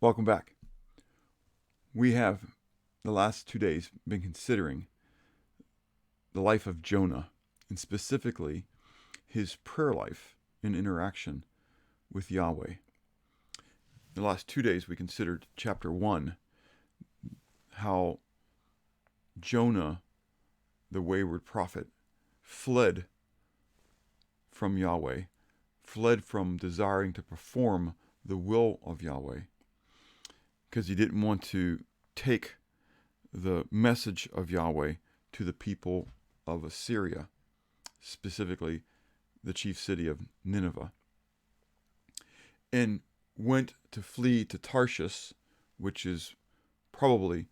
Welcome back. We have, the last 2 days, been considering the life of Jonah, and specifically his prayer life in interaction with Yahweh. The last 2 days we considered chapter 1, how Jonah, the wayward prophet, fled from Yahweh, fled from desiring to perform the will of Yahweh, because he didn't want to take the message of Yahweh to the people of Assyria, specifically the chief city of Nineveh, and went to flee to Tarshish, which is probably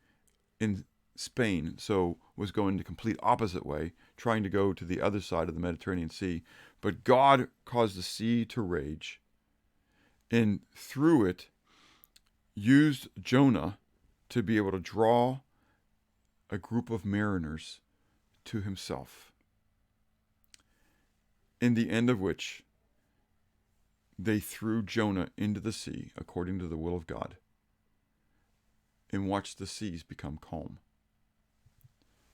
in Spain, so was going the complete opposite way, trying to go to the other side of the Mediterranean Sea. But God caused the sea to rage, and through it used Jonah to be able to draw a group of mariners to himself, in the end of which they threw Jonah into the sea according to the will of God, and watched the seas become calm.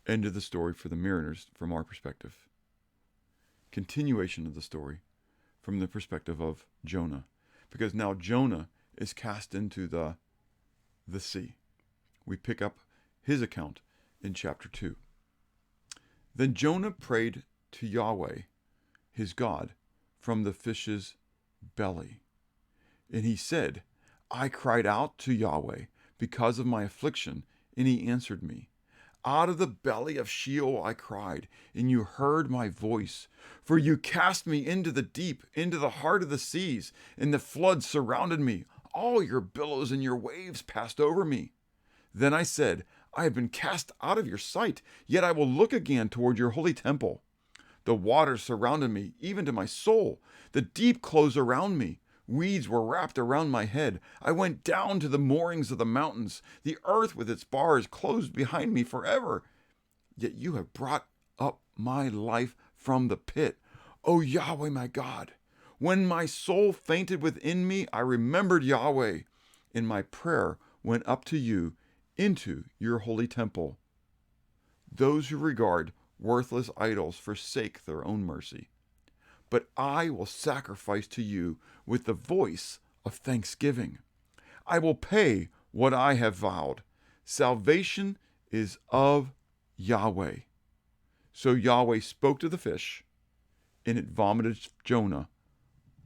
End of the story for the mariners from our perspective. Continuation of the story from the perspective of Jonah, because now Jonah is cast into the sea. We pick up his account in chapter 2. Then Jonah prayed to Yahweh, his God, from the fish's belly. And he said, I cried out to Yahweh because of my affliction, and he answered me. Out of the belly of Sheol I cried, and you heard my voice. For you cast me into the deep, into the heart of the seas, and the floods surrounded me. All your billows and your waves passed over me. Then I said, I have been cast out of your sight, yet I will look again toward your holy temple. The waters surrounded me, even to my soul. The deep closed around me. Weeds were wrapped around my head. I went down to the moorings of the mountains. The earth with its bars closed behind me forever. Yet you have brought up my life from the pit, O Yahweh my God. When my soul fainted within me, I remembered Yahweh, and my prayer went up to you into your holy temple. Those who regard worthless idols forsake their own mercy. But I will sacrifice to you with the voice of thanksgiving. I will pay what I have vowed. Salvation is of Yahweh. So Yahweh spoke to the fish, and it vomited Jonah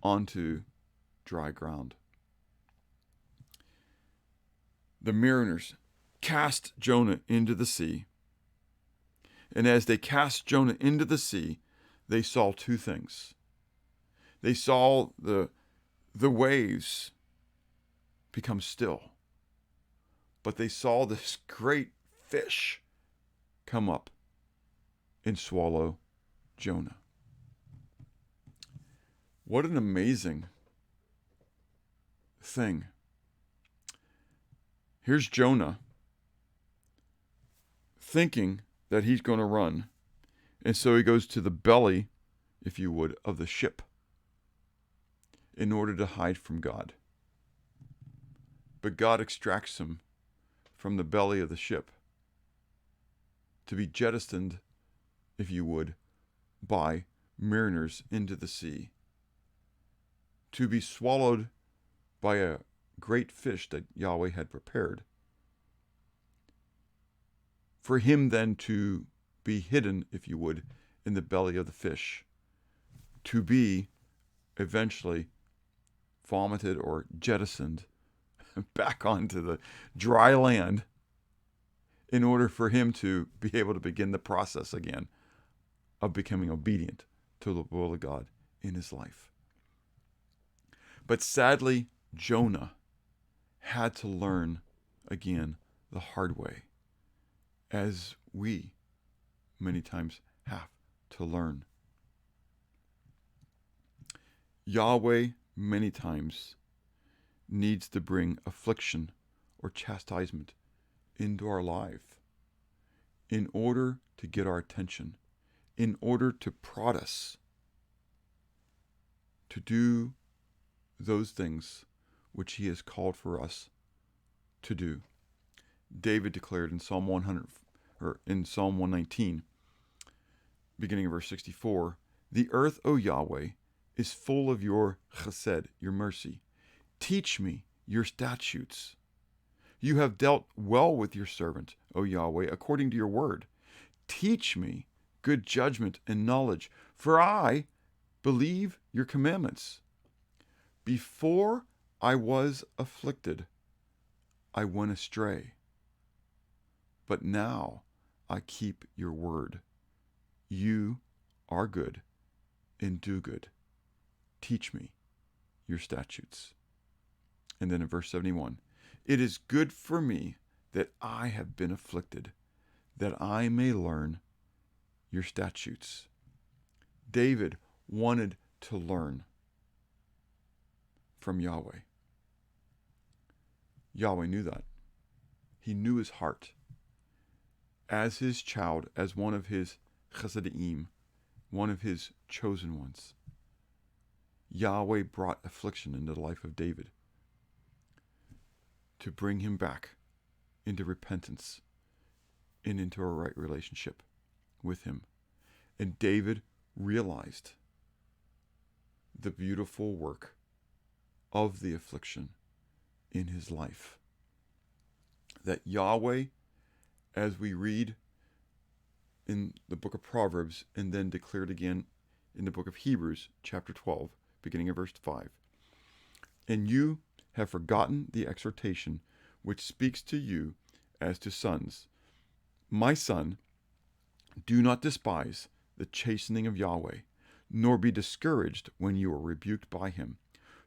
onto dry ground. The mariners cast Jonah into the sea. And as they cast Jonah into the sea, they saw two things. They saw the waves become still, but they saw this great fish come up and swallow Jonah. What an amazing thing. Here's Jonah thinking that he's going to run, and so he goes to the belly, if you would, of the ship in order to hide from God. But God extracts him from the belly of the ship to be jettisoned, if you would, by mariners into the sea, to be swallowed by a great fish that Yahweh had prepared, for him then to be hidden, if you would, in the belly of the fish, to be eventually vomited or jettisoned back onto the dry land in order for him to be able to begin the process again of becoming obedient to the will of God in his life. But sadly, Jonah had to learn again the hard way, as we many times have to learn. Yahweh many times needs to bring affliction or chastisement into our life in order to get our attention, in order to prod us to do those things which he has called for us to do. David declared in Psalm 100, or in Psalm 119, beginning of verse 64, "The earth, O Yahweh, is full of your chesed, your mercy. Teach me your statutes. You have dealt well with your servant, O Yahweh, according to your word. Teach me good judgment and knowledge, for I believe your commandments. Before I was afflicted, I went astray, but now I keep your word. You are good and do good. Teach me your statutes." And then in verse 71, "It is good for me that I have been afflicted, that I may learn your statutes." David wanted to learn from Yahweh. Yahweh knew that. He knew his heart. As his child, as one of his chasadim, one of his chosen ones, Yahweh brought affliction into the life of David to bring him back into repentance and into a right relationship with him. And David realized the beautiful work of the affliction in his life. That Yahweh, as we read in the book of Proverbs and then declared again in the book of Hebrews, chapter 12, beginning of verse 5, "And you have forgotten the exhortation which speaks to you as to sons. My son, do not despise the chastening of Yahweh, nor be discouraged when you are rebuked by him.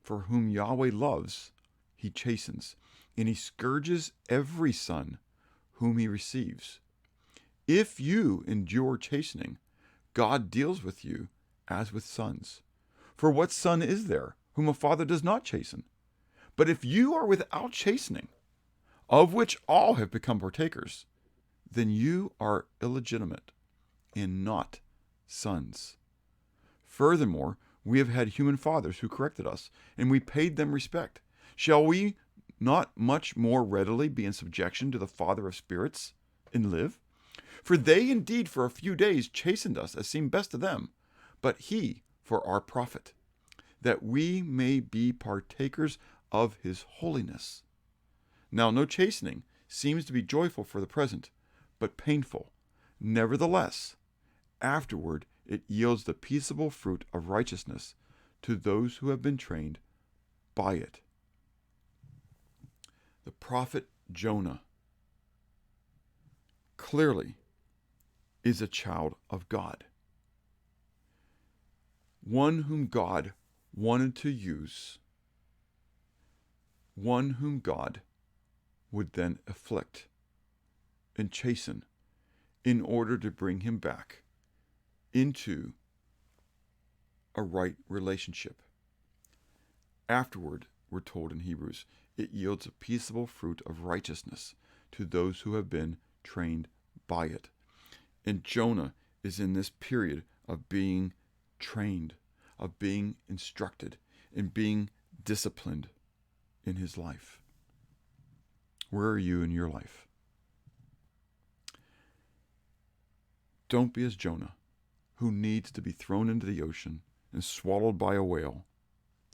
For whom Yahweh loves, he chastens, and he scourges every son whom he receives. If you endure chastening, God deals with you as with sons. For what son is there whom a father does not chasten? But if you are without chastening, of which all have become partakers, then you are illegitimate and not sons. Furthermore, we have had human fathers who corrected us, and we paid them respect. Shall we not much more readily be in subjection to the Father of spirits and live? For they indeed for a few days chastened us as seemed best to them, but he for our profit, that we may be partakers of his holiness. Now no chastening seems to be joyful for the present, but painful. Nevertheless, afterward it yields the peaceable fruit of righteousness to those who have been trained by it." The prophet Jonah clearly is a child of God, one whom God wanted to use, one whom God would then afflict and chasten in order to bring him back into a right relationship. Afterward, we're told in Hebrews, it yields a peaceable fruit of righteousness to those who have been trained by it. And Jonah is in this period of being trained, of being instructed, and being disciplined in his life. Where are you in your life? Don't be as Jonah, who needs to be thrown into the ocean and swallowed by a whale,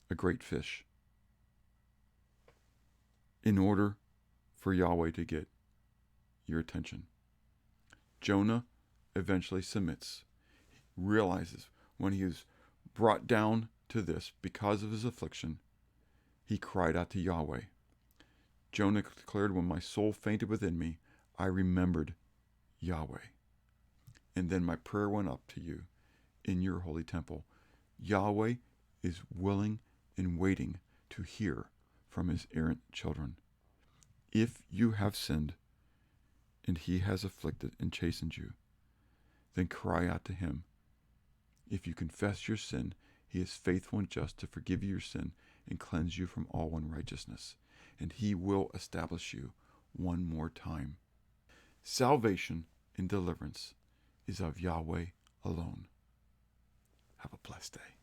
a great fish, in order for Yahweh to get your attention. Jonah eventually submits, realizes when he is brought down to this because of his affliction, he cried out to Yahweh. Jonah declared, "When my soul fainted within me, I remembered Yahweh. And then my prayer went up to you in your holy temple." Yahweh is willing and waiting to hear from his errant children. If you have sinned and he has afflicted and chastened you, then cry out to him. If you confess your sin, he is faithful and just to forgive you your sin and cleanse you from all unrighteousness, and he will establish you one more time. Salvation and deliverance is of Yahweh alone. Have a blessed day.